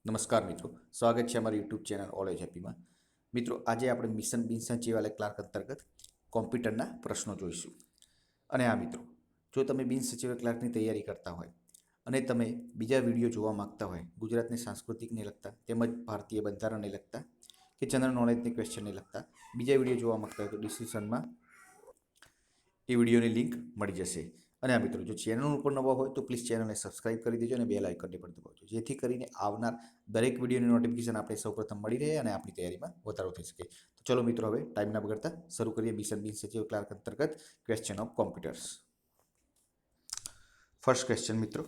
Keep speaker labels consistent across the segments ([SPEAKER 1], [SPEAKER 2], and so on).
[SPEAKER 1] નમસ્કાર મિત્રો, સ્વાગત છે અમારી યુટ્યુબ ચેનલ ઓલેજ હેપીમાં. મિત્રો, આજે આપણે મિશન બિન સચિવાલય ક્લાર્ક અંતર્ગત કોમ્પ્યુટરના પ્રશ્નો જોઈશું. અને આ મિત્રો, જો તમે બિન સચિવાલય ક્લાર્કની તૈયારી કરતા હોય અને તમે બીજા વિડીયો જોવા માંગતા હોય ગુજરાતની સાંસ્કૃતિકને લગતા તેમજ ભારતીય બંધારણને લગતા કે જનરલ નોલેજની ક્વેશ્ચનને લગતા બીજા વિડીયો જોવા માંગતા હોય તો ડિસ્ક્રિપ્શનમાં એ વિડીયોની લિંક મળી જશે. અને આ મિત્રો, જો ચેનલ ઉપર નવા હોય તો પ્લીઝ ચેનલને સબસ્ક્રાઇબ કરી દેજો અને બેલ આઇકનને પણ દબાવજો, જેથી કરીને આવનાર દરેક વિડીયોની નોટિફિકેશન આપણે સૌપ્રથમ મળી રહે અને આપણી તૈયારીમાં વધારો થઈ શકે. તો ચલો મિત્રો, હવે ટાઈમ ના બગાડતા શરૂ કરીએ મિશન બિન સચિવ ક્લાર્ક અંતર્ગત question of computers. First question મિત્રો,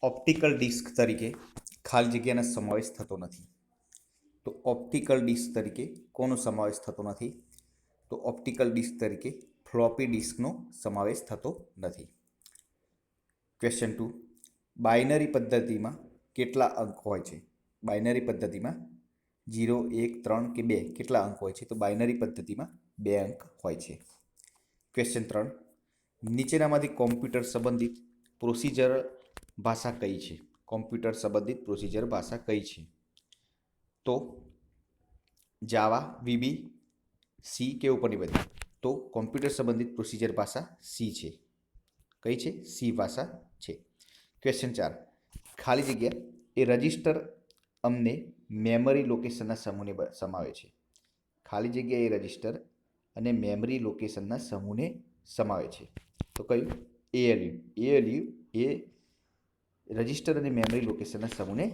[SPEAKER 1] ઓપ્ટિકલ ડિસ્ક તરીકે ખાલી જગ્યાનો સમાવેશ થતો નથી. તો ઓપ્ટિકલ ડિસ્ક તરીકે કોનો સમાવેશ થતો નથી? તો ઓપ્ટિકલ ડિસ્ક તરીકે ફ્લોપી ડિસ્કનો સમાવેશ થતો નથી. ક્વેશ્ચન 2, બાઇનરી પદ્ધતિમાં કેટલા અંક હોય છે? બાઇનરી પદ્ધતિમાં 0, 1, 3 કે 2 કેટલા અંક હોય છે? તો બાઇનરી પદ્ધતિમાં 2 અંક હોય છે. ક્વેશ્ચન 3, નીચેનામાંથી કોમ્પ્યુટર સંબંધિત પ્રોસિજર ભાષા કઈ છે? કોમ્પ્યુટર સંબંધિત પ્રોસિજર ભાષા કઈ છે? તો જાવા, વીબી, સી કે ઉપનિબંધ? તો કોમ્પ્યુટર સંબંધિત પ્રોસિજર ભાષા સી છે. કઈ છે? સી ભાષા છે. ક્વેશ્ચન 4, ખાલી જગ્યા એ રજિસ્ટર અમને મેમરી લોકેશનના સમૂહને સમાવે છે. ખાલી જગ્યા એ રજિસ્ટર અને મેમરી લોકેશનના સમૂહને સમાવે છે. તો કયું? એએલયુ. એએલયુ એ રજિસ્ટર અને મેમરી લોકેશનના સમૂહને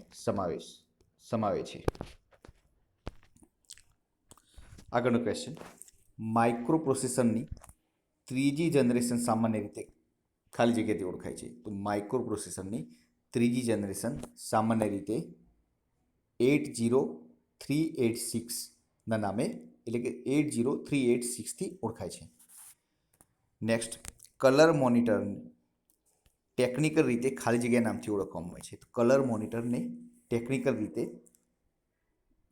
[SPEAKER 1] સમાવે છે. આગળનો ક્વેશ્ચન, માઇક્રો પ્રોસેસરની ત્રીજી જનરેશન સામાન્ય રીતે ખાલી જગ્યાથી ઓળખાય છે. તો માઇક્રો પ્રોસેસરની ત્રીજી જનરેશન સામાન્ય રીતે 80386ના નામે, એટલે કે 80386થી ઓળખાય છે. નેક્સ્ટ, કલર મોનિટર ટેકનિકલ રીતે ખાલી જગ્યા નામથી ઓળખવામાં આવે છે. તો કલર મોનિટરને ટેકનિકલ રીતે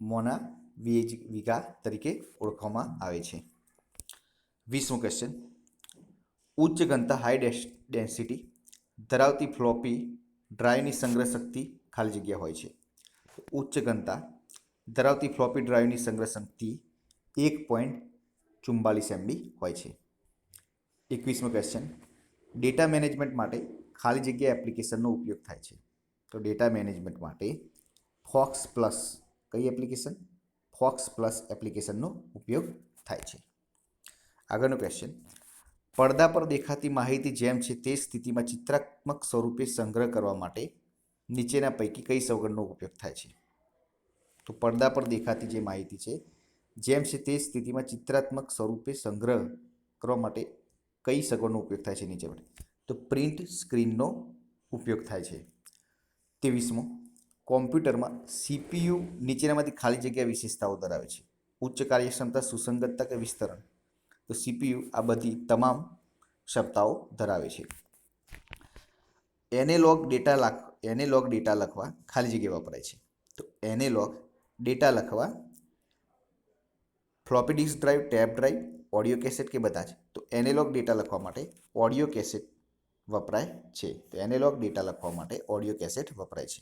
[SPEAKER 1] મોનાવિગા તરીકે ઓળખવામાં આવે છે. 20મો ક્વેશ્ચન, ઉચ્ચ ઘનતા હાઈ ડેન્સિટી ધરાવતી ફ્લોપી ડ્રાઈવની સંગ્રહ શક્તિ ખાલી જગ્યા હોય છે. ઉચ્ચ ઘનતા ધરાવતી ફ્લોપી ડ્રાઈવની સંગ્રહ શક્તિ 1.44 MB હોય છે. 21મો ક્વેશ્ચન, ડેટા મેનેજમેન્ટ માટે ખાલી જગ્યા એપ્લિકેશનનો ઉપયોગ થાય છે. તો ડેટા મેનેજમેન્ટ માટે ફોક્સ પ્લસ, કઈ એપ્લિકેશન? ફોક્સ પ્લસ એપ્લિકેશનનો ઉપયોગ થાય છે. આગળનો ક્વેશ્ચન, પડદા પર દેખાતી માહિતી જેમ છે તે સ્થિતિમાં ચિત્રાત્મક સ્વરૂપે સંગ્રહ કરવા માટે નીચેના પૈકી કઈ સગવડનો ઉપયોગ થાય છે? તો પડદા પર દેખાતી જે માહિતી છે જેમ છે તે સ્થિતિમાં ચિત્રાત્મક સ્વરૂપે સંગ્રહ કરવા માટે કઈ સગવડનો ઉપયોગ થાય છે નીચે માટે? તો પ્રિન્ટ સ્ક્રીનનો ઉપયોગ થાય છે. 23મો, કોમ્પ્યુટરમાં સીપીયુ નીચેનામાંથી ખાલી જગ્યા વિશેષતાઓ ધરાવે છે. ઉચ્ચ કાર્યક્ષમતા, સુસંગતતા કે વિસ્તરણ? તો સીપીયુ આ બધી તમામ ક્ષમતાઓ ધરાવે છે. એનાલોગ ડેટા લખવા ખાલી જગ્યા વપરાય છે. તો એનાલોગ ડેટા લખવા floppy disk drive, tape drive, audio cassette કે બધા જ? તો એનાલોગ ડેટા લખવા માટે ઓડિયો કેસેટ વપરાય છે. તો એનાલોગ ડેટા લખવા માટે ઓડિયો કેસેટ વપરાય છે.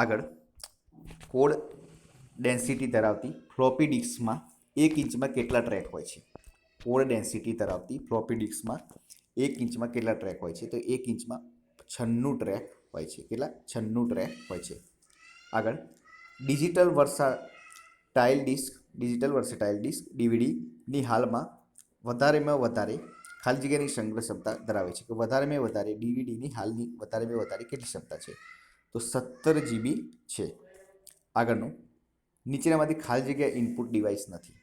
[SPEAKER 1] આગળ, કોડ ડેન્સિટી ધરાવતી ફ્લોપી ડિસ્કમાં 1 ઇંચમાં કેટલા ટ્રેક હોય છે? કોડ ડેન્સિટી ધરાવતી ફ્લોપી ડિસ્કમાં 1 ઇંચમાં કેટલા ટ્રેક હોય છે? તો 1 ઇંચમાં 96 ટ્રેક હોય છે. કેટલા? 96 ટ્રેક હોય છે. આગળ, ડિજિટલ વર્સેટાઇલ ડિસ્ક ડીવીડીની હાલમાં વધારેમાં વધારે ખાલી જગ્યાની સંગ્રહ ક્ષમતા ધરાવે છે. તો વધારેમાં વધારે ડીવીડીની હાલની વધારેમાં વધારે કેટલી ક્ષમતા છે? તો 17 GB છે. આગળનું, નીચેનામાંથી ખાલી જગ્યા ઇનપુટ ડિવાઇસ નથી.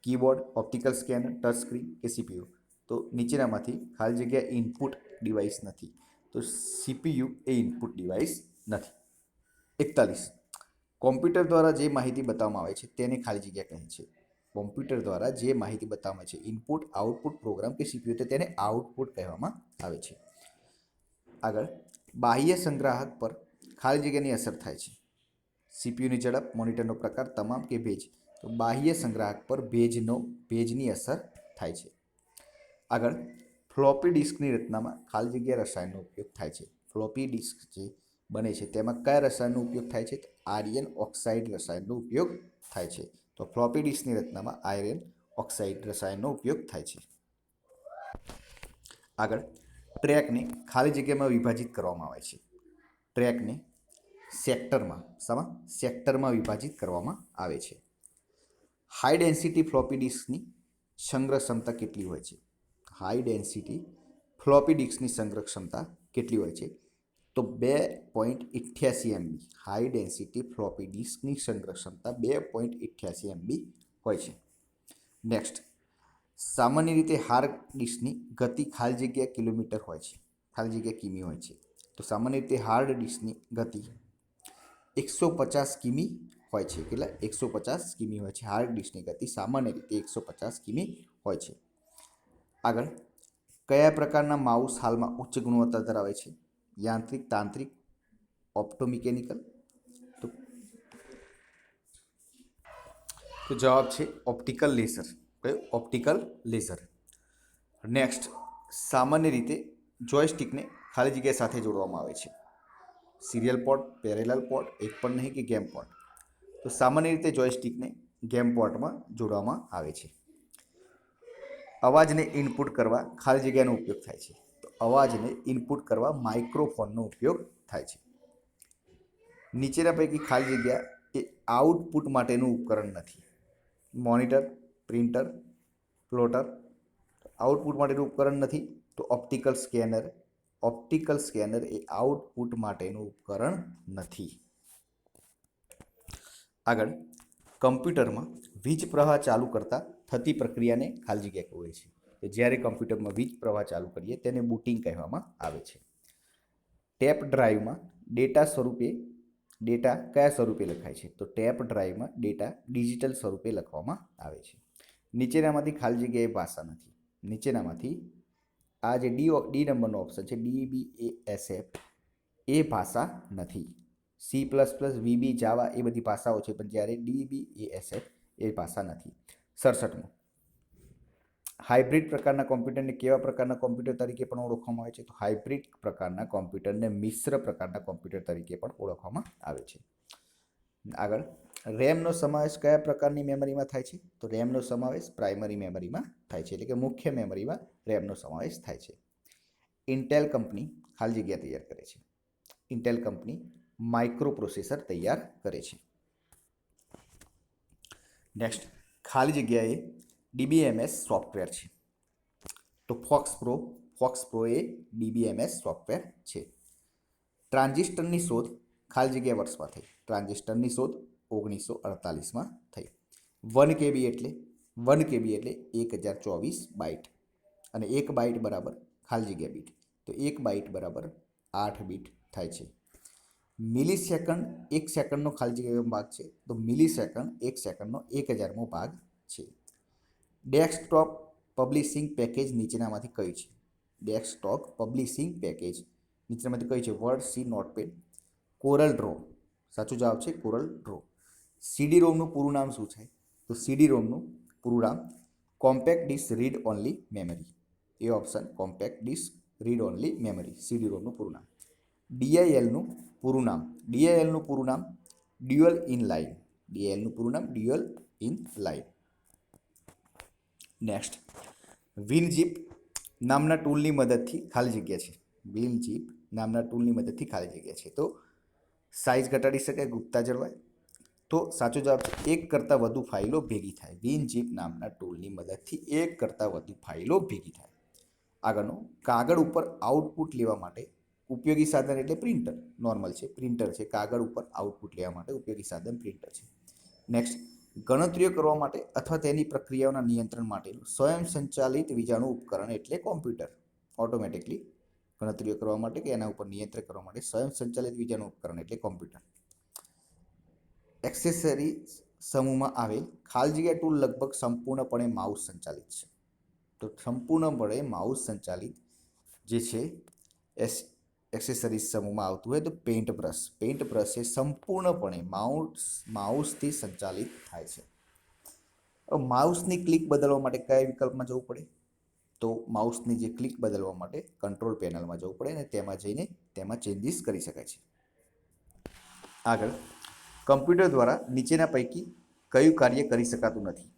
[SPEAKER 1] Keyboard, optical scanner, touch screen કે સીપીયુ? તો નીચેનામાંથી ખાલી જગ્યા ઇનપુટ ડિવાઇસ નથી. તો સીપીયુ એ ઇનપુટ ડિવાઇસ નથી. 41, કોમ્પ્યુટર દ્વારા જે માહિતી બતાવવામાં આવે છે તેને ખાલી જગ્યા કહે છે. કોમ્પ્યુટર દ્વારા જે માહિતી બતાવવામાં આવે છે, ઇનપુટ, આઉટપુટ, પ્રોગ્રામ કે સીપીયુ, તો તેને આઉટપુટ કહેવામાં આવે છે. આગળ, બાહ્ય સંગ્રાહક પર ખાલી જગ્યાની અસર થાય છે. સીપીયુની ઝડપ, મોનિટરનો પ્રકાર, તમામ કે ભેજ? તો બાહ્ય સંગ્રાહક પર ભેજની અસર થાય છે. આગળ, ફ્લોપી ડિસ્કની રચનામાં ખાલી જગ્યા રસાયણનો ઉપયોગ થાય છે. ફ્લોપી ડિસ્ક જે બને છે તેમાં કયા રસાયણનો ઉપયોગ થાય છે? તો આયર્ન ઓક્સાઇડ રસાયણનો ઉપયોગ થાય છે. તો ફ્લોપી ડિસ્કની રચનામાં આયર્ન ઓક્સાઇડ રસાયણનો ઉપયોગ થાય છે. આગળ ટ્રેકને ખાલી જગ્યામાં વિભાજિત કરવામાં આવે છે. ટ્રેકને સેક્ટરમાં વિભાજિત કરવામાં આવે છે. હાઈ ડેન્સિટી ફ્લોપી ડિસ્કની સંગ્રહ ક્ષમતા કેટલી હોય છે? હાઈ ડેન્સિટી ફ્લોપી ડિસ્કની સંગ્રહ ક્ષમતા કેટલી હોય છે? તો 2.88 MB. હાઈ ડેન્સિટી ફ્લોપી ડિસ્કની સંગ્રહ ક્ષમતા 2.88 MB હોય છે. નેક્સ્ટ, સામાન્ય રીતે હાર્ડ ડિસ્કની ગતિ ખાલી જગ્યા કિલોમીટર હોય છે, ખાલી જગ્યા કિમી હોય છે. તો સામાન્ય રીતે હાર્ડ ડિસ્કની ગતિ 150 કિમી હોય છે. કેટલા? 150 કિમી હોય છે. હાર્ડ ડિસ્કની ગતિ સામાન્ય રીતે 150 કિમી હોય છે. આગળ, કયા પ્રકારના માઉસ હાલમાં ઉચ્ચ ગુણવત્તા ધરાવે છે? યાંત્રિક, તાંત્રિક, ઓપ્ટોમિકેનિકલ? તો જવાબ છે ઓપ્ટિકલ લેસર. કયો? Optical laser. નેક્સ્ટ, સામાન્ય રીતે જોયસ્ટિકને ખાલી જગ્યા સાથે જોડવામાં આવે છે. સિરિયલ પોર્ટ, પેરેલલ પોર્ટ, એક પણ નહીં કે ગેમ પોર્ટ? તો સામાન્ય રીતે જોયસ્ટિકને ગેમ પોર્ટમાં જોડવામાં આવે છે. અવાજને ઇનપુટ કરવા ખાલી જગ્યાનો ઉપયોગ થાય છે. તો અવાજને ઇનપુટ કરવા માઇક્રોફોનનો ઉપયોગ થાય છે. નીચેના પૈકી ખાલી જગ્યા એ આઉટપુટ માટેનું ઉપકરણ નથી. Monitor, printer, પ્લોટર. આઉટપુટ માટેનું ઉપકરણ નથી. તો ઓપ્ટિકલ સ્કેનર. ઓપ્ટિકલ સ્કેનર એ આઉટપુટ માટેનું ઉપકરણ નથી. આગળ, કમ્પ્યુટરમાં વીજ પ્રવાહ ચાલુ કરતા થતી પ્રક્રિયાને ખાલી જગ્યા કહેવાય છે. તો જ્યારે કમ્પ્યુટરમાં વીજ પ્રવાહ ચાલુ કરીએ તેને બૂટિંગ કહેવામાં આવે છે. ટેપ ડ્રાઈવમાં ડેટા કયા સ્વરૂપે લખાય છે? તો ટેપ ડ્રાઈવમાં ડેટા ડિજિટલ સ્વરૂપે લખવામાં આવે છે. નીચેનામાંથી ખાલી જગ્યાએ ભાષા નથી. નીચેનામાંથી આ જે ડી નંબરનો ઓપ્શન છે DBASF એ ભાષા નથી. C++, VB, જાવા એ બધી ભાષાઓ છે, પણ જ્યારે DBASF એ ભાષા નથી. 67મો, હાઇબ્રિડ પ્રકારના કોમ્પ્યુટરને કેવા પ્રકારના કોમ્પ્યુટર તરીકે પણ ઓળખવામાં આવે છે? તો હાઇબ્રિડ પ્રકારના કોમ્પ્યુટરને મિશ્ર પ્રકારના કોમ્પ્યુટર તરીકે પણ ઓળખવામાં આવે છે. આગળ, રેમનો સમાવેશ કયા પ્રકારની મેમરીમાં થાય છે? તો રેમનો સમાવેશ પ્રાઇમરી મેમરીમાં થાય છે, એટલે કે મુખ્ય મેમરીમાં રેમનો સમાવેશ થાય છે. ઇન્ટેલ કંપની ખાલી જગ્યા તૈયાર કરે છે. ઇન્ટેલ કંપની માઇક્રો પ્રોસેસર તૈયાર કરે છે. નેક્સ્ટ, ખાલી જગ્યાએ DBMS સોફ્ટવેર છે. તો ફોક્સપ્રો એ DBMS સોફ્ટવેર છે. ટ્રાન્ઝિસ્ટરની શોધ ખાલી જગ્યા વર્ષમાં થઈ. ટ્રાન્ઝિસ્ટરની શોધ 1948માં થઈ. 1 KB એટલે 1024 બાઇટ, અને 1 બાઇટ બરાબર ખાલી જગ્યા બીટ. તો 1 બાઇટ બરાબર 8 બીટ થાય છે. મિલિસેકન્ડ 1 સેકન્ડનો ખાલી જગ્યાનો ભાગ છે. તો મિલિસેકન્ડ 1 સેકન્ડનો 1000મો ભાગ છે. ડેસ્કટોપ પબ્લિશિંગ પેકેજ નીચેનામાંથી કયું છે? ડેસ્કટોપ પબ્લિશિંગ પેકેજ નીચેનામાંથી કયું છે? Word, C, Notepad, coral draw. સાચો જવાબ છે કોરલ ડ્રો. CD રોમનું પૂરું નામ શું છે? તો CD રોમનું પૂરું નામ compact disc read only memory. એ option compact disc read only memory, CD રોમનું પૂરું નામ. DILનું પૂરું નામ ડ્યુઅલ ઇન લાઇન. DILનું પૂરું નામ dual in line. Next, WinZip નામના ટૂલની મદદથી ખાલી જગ્યા છે. વિનઝિપ નામના ટૂલની મદદથી ખાલી જગ્યા છે. તો સાઇઝ ઘટાડી શકાય, ગુપ્તા જળવાય. તો સાચો જવાબ છે એક કરતાં વધુ ફાઇલો ભેગી થાય. વિનઝિપ નામના ટૂલની મદદથી એક કરતાં વધુ ફાઇલો ભેગી થાય. આગળનો, કાગળ ઉપર આઉટપુટ લેવા માટે ઉપયોગી સાધન એટલે પ્રિન્ટર. નોર્મલ છે, પ્રિન્ટર છે. કાગળ ઉપર આઉટપુટ લેવા માટે ઉપયોગી સાધન પ્રિન્ટર છે. નેક્સ્ટ, ગણતરીઓ કરવા માટે અથવા તેની પ્રક્રિયાઓના નિયંત્રણ માટેનું સ્વયં સંચાલિત વીજાણુ ઉપકરણ એટલે કોમ્પ્યુટર. ઓટોમેટિકલી ગણતરીઓ કરવા માટે કે એના ઉપર નિયંત્રણ કરવા માટે સ્વયં સંચાલિત વીજાણુ ઉપકરણ એટલે કોમ્પ્યુટર. એક્સેસરી સમૂહમાં આવેલ ખાલી જગ્યા ટૂલ લગભગ સંપૂર્ણપણે માઉસ સંચાલિત છે. તો સંપૂર્ણપણે માઉસ સંચાલિત જે છે એક્સેસરીઝ સમૂહમાં આવતું હોય તો પેઇન્ટ બ્રશ. પેઇન્ટ બ્રશ એ સંપૂર્ણપણે માઉસથી સંચાલિત થાય છે. માઉસની ક્લિક બદલવા માટે કયા વિકલ્પમાં જવું પડે? તો માઉસની જે ક્લિક બદલવા માટે કંટ્રોલ પેનલમાં જવું પડે અને તેમાં જઈને તેમાં ચેન્જીસ કરી શકાય છે. આગળ, કમ્પ્યુટર દ્વારા નીચેના પૈકી કયું કાર્ય કરી શકાતું નથી?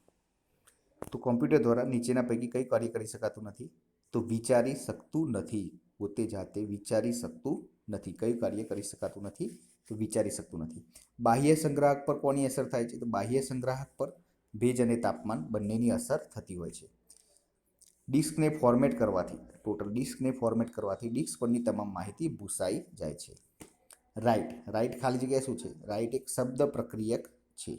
[SPEAKER 1] તો કમ્પ્યુટર દ્વારા નીચેના પૈકી કયું કાર્ય કરી શકાતું નથી? તો વિચારી શકતું નથી. પોતે જાતે વિચારી શકતું નથી. કયું કાર્ય કરી શકાતું નથી? તો વિચારી શકતું નથી. બાહ્ય સંગ્રાહક પર કોની અસર થાય છે? તો બાહ્ય સંગ્રાહક પર ભેજ અને તાપમાન બંનેની અસર થતી હોય છે. ડિસ્કને ફોર્મેટ કરવાથી ડિસ્ક પરની તમામ માહિતી ભૂસાઈ જાય છે. રાઇટ ખાલી જગ્યા શું છે? રાઇટ એક શબ્દ પ્રક્રિયક છે.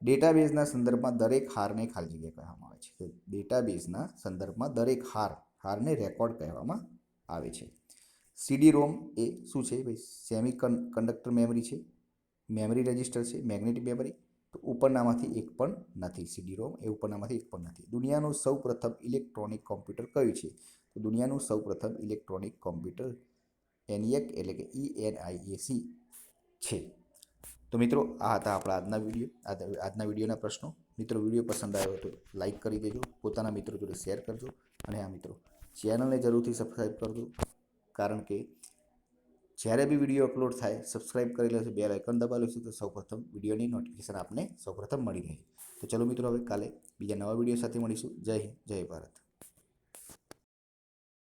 [SPEAKER 1] ડેટાબેઝના સંદર્ભમાં દરેક હારને ખાલી જગ્યા કહેવામાં આવે છે. તો ડેટાબેઝના સંદર્ભમાં દરેક હારને રેકોર્ડ કહેવામાં આવે છે. CD-ROM એ શું છે? ભાઈ સેમી કંડક્ટર મેમરી છે, મેમરી રજિસ્ટર છે, મેગ્નેટિક મેમરી. તો ઉપરનામાંથી એક પણ નથી. CD-ROM એ ઉપરનામાંથી એક પણ નથી. દુનિયાનું સૌપ્રથમ ઇલેક્ટ્રોનિક કોમ્પ્યુટર કયું છે? તો દુનિયાનું સૌપ્રથમ ઇલેક્ટ્રોનિક કોમ્પ્યુટર ENIAC એટલે કે ENIAC છે. તો મિત્રો, આ હતા આપણા આજના વિડીયોના પ્રશ્નો. મિત્રો, વિડીયો પસંદ આવ્યો તો લાઈક કરી દેજો, પોતાના મિત્રો જોડે શેર કરજો, અને આ મિત્રો ચેનલને જરૂરથી સબસ્ક્રાઈબ કરજો, કારણ કે જ્યારે બી વિડીયો અપલોડ થાય સબસ્ક્રાઈબ કરી લેશો, બેલ આઇકન દબાવી લેશો તો સૌપ્રથમ વિડીયોની નોટિફિકેશન આપને સૌપ્રથમ મળી રહે. તો ચલો મિત્રો, હવે કાલે બીજા નવા વિડીયો સાથે મળીશું. જય હિન્દ, જય ભારત.